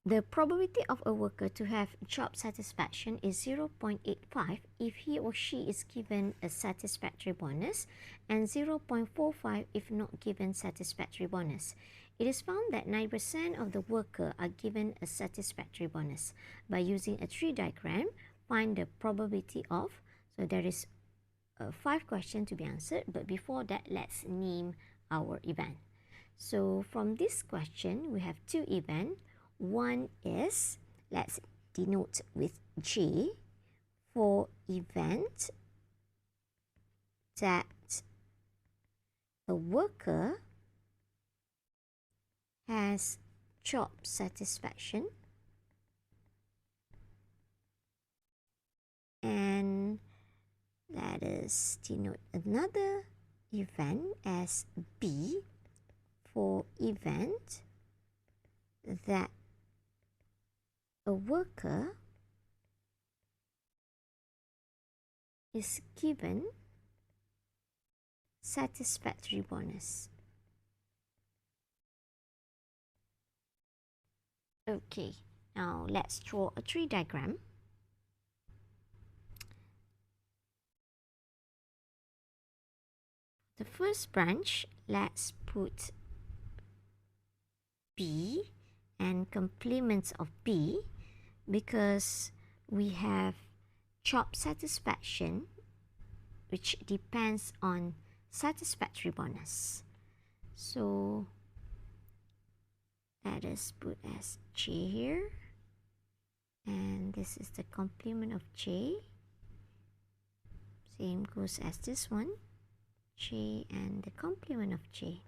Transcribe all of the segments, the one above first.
The probability of a worker to have job satisfaction is 0.85 if he or she is given a satisfactory bonus and 0.45 if not given satisfactory bonus. It is found that 9% of the worker are given a satisfactory bonus. By using a tree diagram, find the probability of, so there is 5 questions to be answered, but before that, let's name our event. So from this question, we have 2 events. One is, let's denote with J, for event that a worker has job satisfaction, and let us denote another event as B, for event that a worker is given satisfactory bonus. Okay, now let's draw a tree diagram. The first branch, let's put B and complements of B, because we have job satisfaction which depends on satisfactory bonus. So let us put as J here, and this is the complement of J. Same goes as this one, J and the complement of J.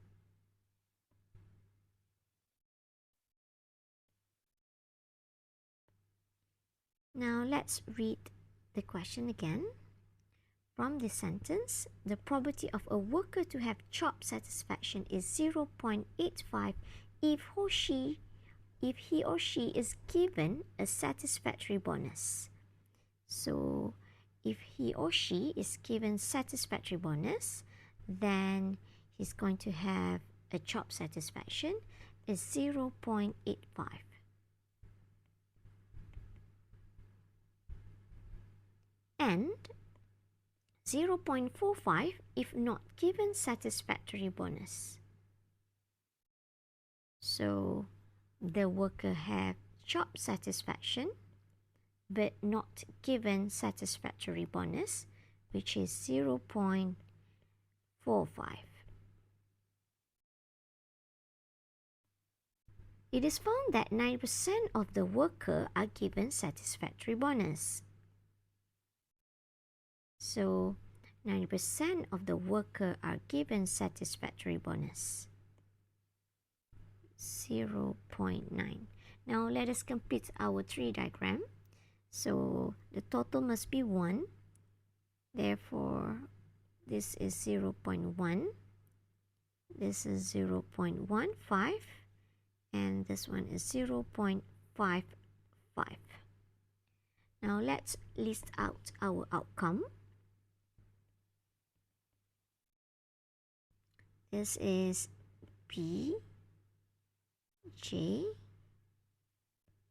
Now let's read the question again. From this sentence, the probability of a worker to have job satisfaction is 0.85 if he or she is given a satisfactory bonus. So if he or she is given satisfactory bonus, then he's going to have a job satisfaction is 0.85. And 0.45 if not given satisfactory bonus. So the worker have job satisfaction but not given satisfactory bonus, which is 0.45. It is found that 9% of the worker are given satisfactory bonus. So 90% of the worker are given satisfactory bonus. 0.9. Now let us complete our tree diagram. So the total must be 1. Therefore, this is 0.1. This is 0.15. And this one is 0.55. Now let's list out our outcome. This is B, J,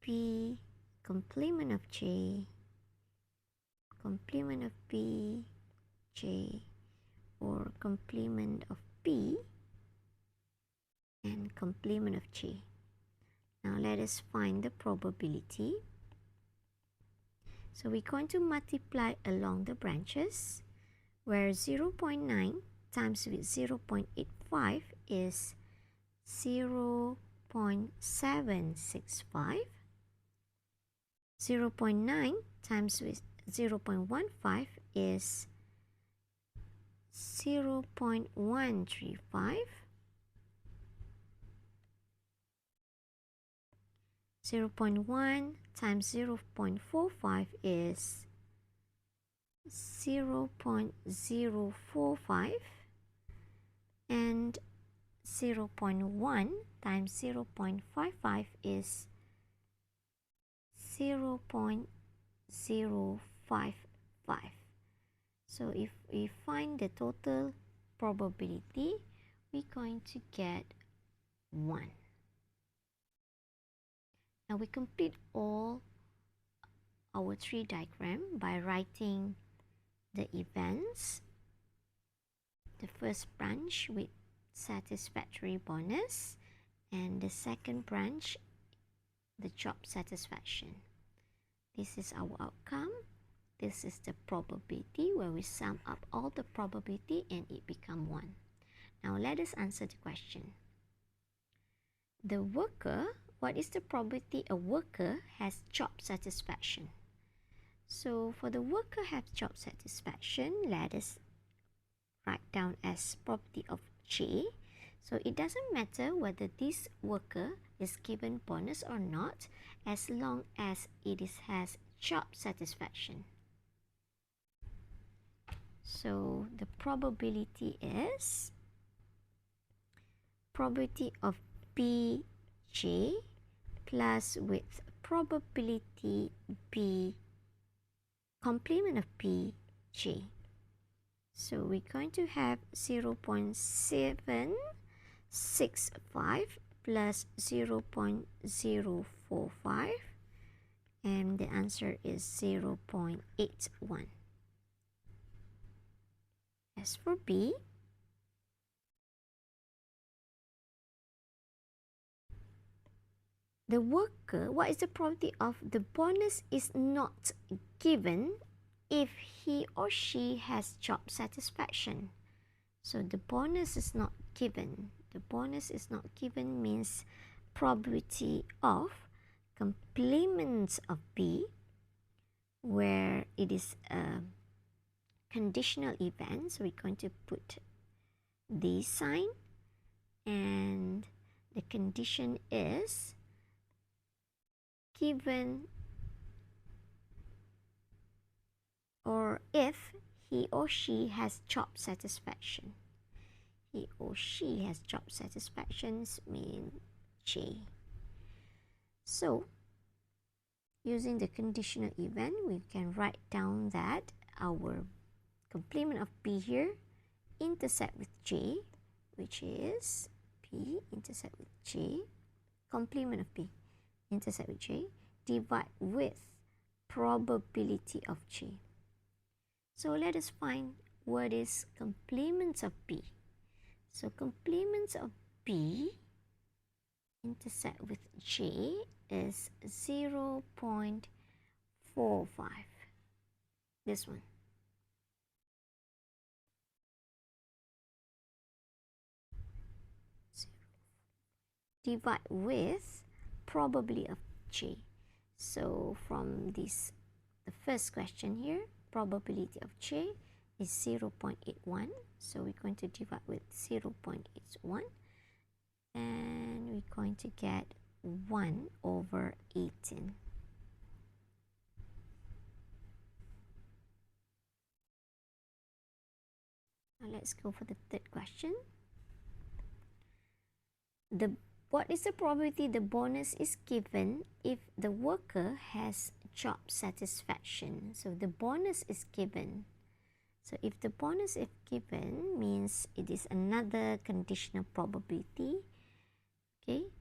B, complement of J, complement of B, J, or complement of B, and complement of J. Now let us find the probability. So we're going to multiply along the branches, where 0.9 times with 0.85 is 0.765. 0.9 times with 0.15 is 0.135. 0.1 times 0.45 is 0.045, and 0.1 times 0.55 is 0.055. So if we find the total probability, we're going to get 1. Now we complete all our tree diagram by writing the events, the first branch with satisfactory bonus, and the second branch, the job satisfaction. This is our outcome. This is the probability where we sum up all the probability and it become 1. Now let us answer the question. The worker, what is the probability a worker has job satisfaction? So for the worker have job satisfaction, let us write down as probability of J. So it doesn't matter whether this worker is given bonus or not, as long as it has job satisfaction. So the probability is probability of BJ plus with probability B, complement of BJ. So we're going to have 0.765 plus 0.045, and the answer is 0.81. As for B, the worker, what is the probability of the bonus is not given if he or she has job satisfaction? So the bonus is not given. The bonus is not given means probability of complement of B, where it is a conditional event. So we're going to put the sign, and the condition is given or if he or she has job satisfaction. He or she has job satisfactions mean J. So using the conditional event, we can write down that our complement of B here intersect with J, which is P intersect with J, complement of B intersect with J, divide with probability of J. So let us find what is complements of B. So complements of B intersect with J is 0.45. This one. Divide with probability of J. So from this, the first question here, probability of J is 0.81. So we're going to divide with 0.81, and we're going to get 1 over 18. Now let's go for the third question. What is the probability the bonus is given if the worker has job satisfaction? So the bonus is given. So if the bonus is given means it is another conditional probability. Okay,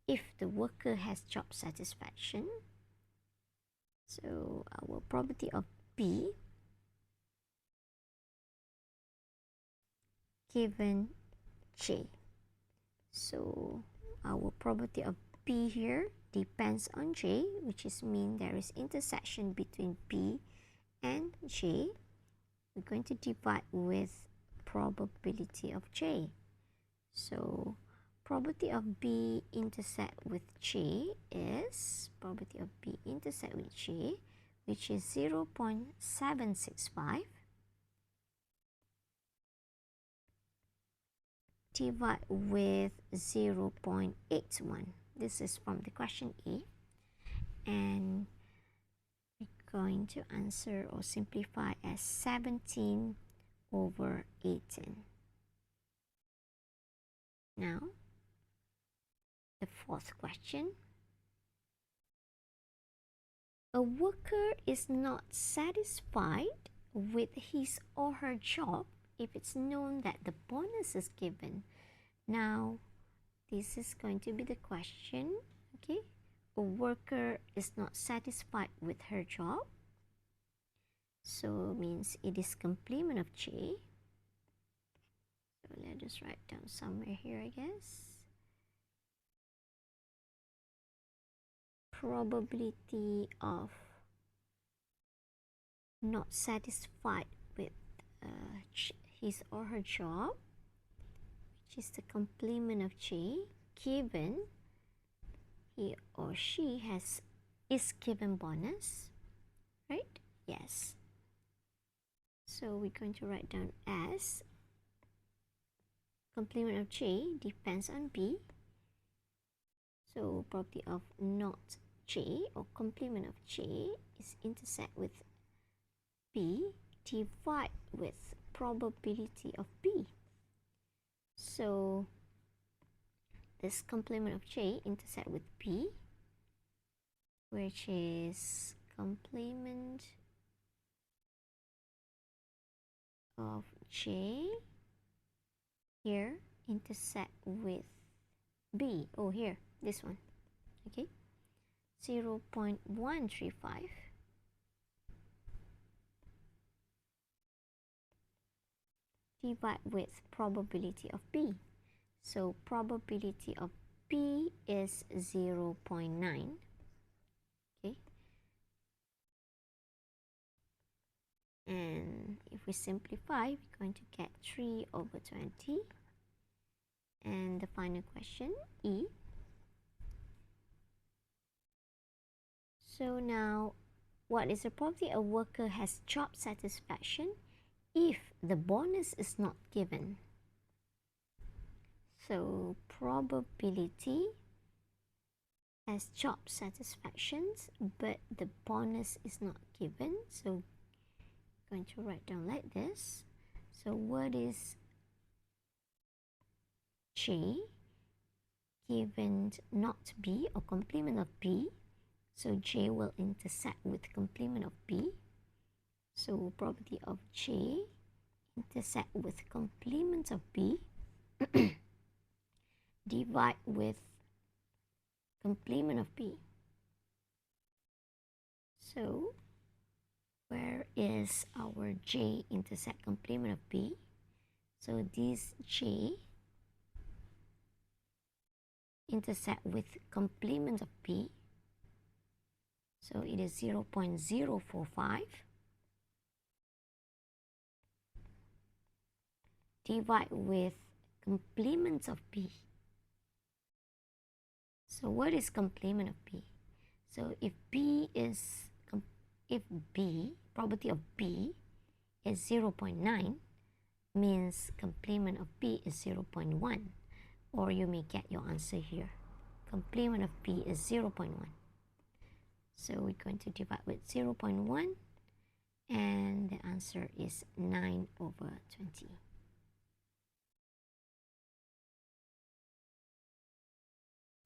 if the worker has job satisfaction. So our probability of B given J. So our probability of B here depends on J, which is mean there is intersection between B and J. We're going to divide with probability of J. So probability of B intersect with J is probability of B intersect with J, which is 0.765 divide with 0.81. This is from the question A, and we're going to answer or simplify as 17 over 18. Now, the fourth question. A worker is not satisfied with his or her job if it's known that the bonus is given. Now, this is going to be the question, okay? a worker is not satisfied with her job. So means it is complement of J. So let us write down somewhere here, I guess. Probability of not satisfied with his or her job, which is the complement of J, given he or she is given bonus, right? Yes. So we're going to write down as complement of J depends on B. So property of not J or complement of J is intersect with B divide with probability of B. So this complement of J intersect with B, which is complement of J here intersect with B. Oh, here, this one. Okay, 0.135 divide with probability of B. So probability of B is 0.9. Okay, and if we simplify, we're going to get 3/20. And the final question, E. So now, what is the probability a worker has job satisfaction if the bonus is not given? So probability has job satisfactions, but the bonus is not given. So I'm going to write down like this. So what is J given not B or complement of B? So J will intersect with complement of B. So probability of J intersect with complement of B divide with complement of B. So where is our J intersect complement of B? So this J intersect with complement of B. So it is 0.045 divide with complement of B. So what is complement of B? So if probability of B is 0.9, means complement of B is 0.1, or you may get your answer here. Complement of B is 0.1. So we're going to divide with 0.1, and the answer is 9/20.